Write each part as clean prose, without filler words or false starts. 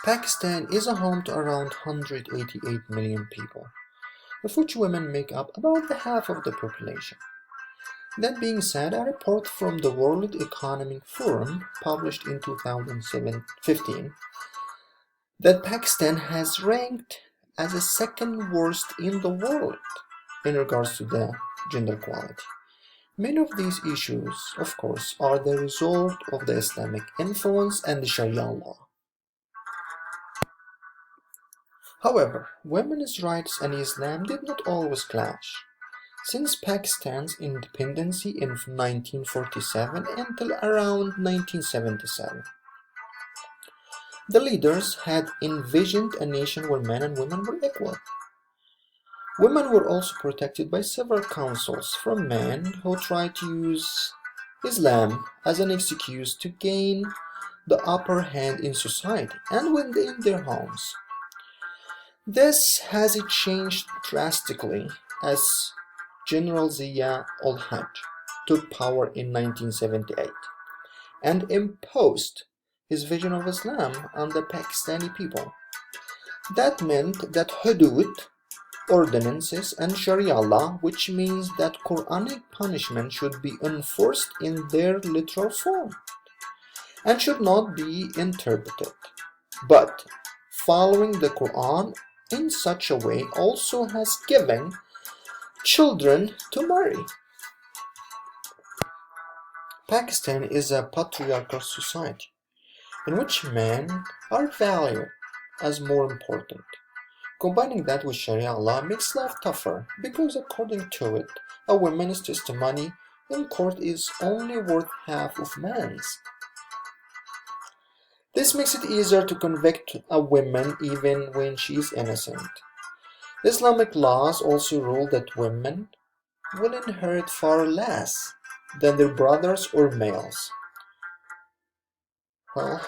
Pakistan is a home to around 188 million people, of which women make up about the half of the population. That being said, a report from the World Economic Forum published in 2015 that Pakistan has ranked as the second worst in the world in regards to the gender equality. Many of these issues, of course, are the result of the Islamic influence and the Sharia law. However, women's rights and Islam did not always clash. Since Pakistan's independence in 1947 until around 1977, the leaders had envisioned a nation where men and women were equal. Women were also protected by several councils from men who tried to use Islam as an excuse to gain the upper hand in society and within their homes. This has changed drastically as General Zia-ul-Haq took power in 1978 and imposed his vision of Islam on the Pakistani people. That meant that hudud, ordinances, and Sharia law, which means that Quranic punishment should be enforced in their literal form and should not be interpreted, but following the Quran in such a way also has given children to marry. Pakistan is a patriarchal society in which men are valued as more important. Combining that with Sharia law makes life tougher because, according to it, a woman's testimony in court is only worth half of man's. This makes it easier to convict a woman even when she is innocent. Islamic laws also rule that women will inherit far less than their brothers or males. Well,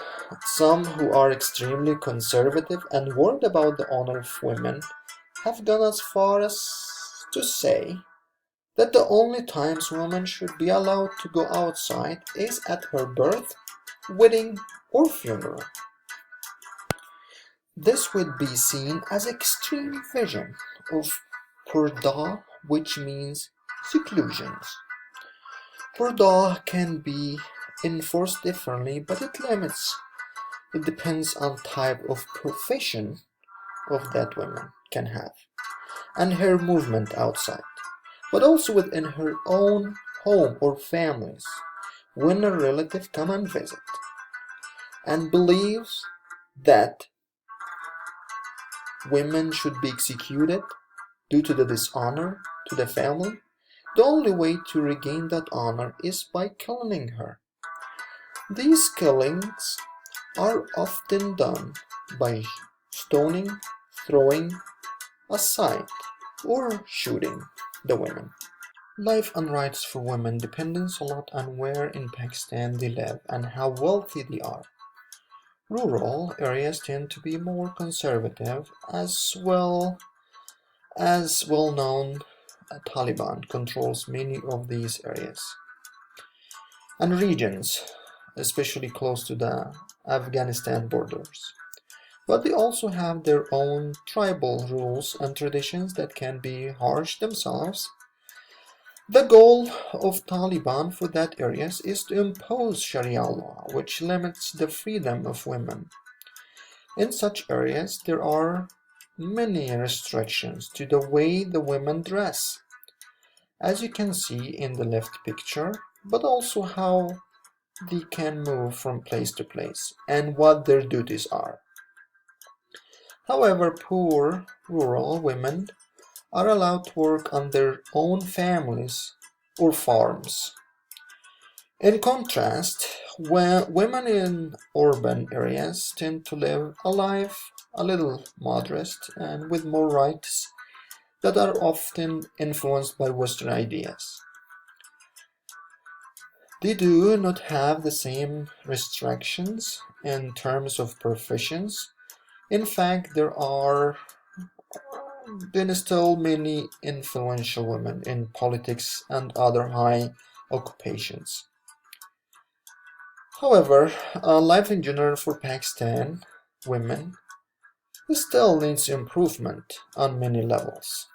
some who are extremely conservative and worried about the honor of women have gone as far as to say that the only times women should be allowed to go outside is at her birth, wedding, or funeral. This would be seen as extreme vision of purdah, which means seclusions. Purdah can be enforced differently, but it depends on type of profession of that woman can have and her movement outside, but also within her own home or families when a relative come and visit and believes that women should be executed due to the dishonor to the family. The only way to regain that honor is by killing her. These killings are often done by stoning, throwing aside, or shooting the women. Life and rights for women depends a lot on where in Pakistan they live and how wealthy they are. Rural areas tend to be more conservative, as well-known Taliban controls many of these areas and regions, especially close to the Afghanistan borders. But they also have their own tribal rules and traditions that can be harsh themselves. The goal of Taliban for that areas is to impose Sharia law, which limits the freedom of women. In such areas, there are many restrictions to the way the women dress, as you can see in the left picture, but also how they can move from place to place and what their duties are. However, poor rural women are allowed to work on their own families or farms. In contrast, women in urban areas tend to live a life a little modest and with more rights that are often influenced by Western ideas. They do not have the same restrictions in terms of professions. In fact, there are then still many influential women in politics and other high occupations. However, life in general for Pakistan women still needs improvement on many levels.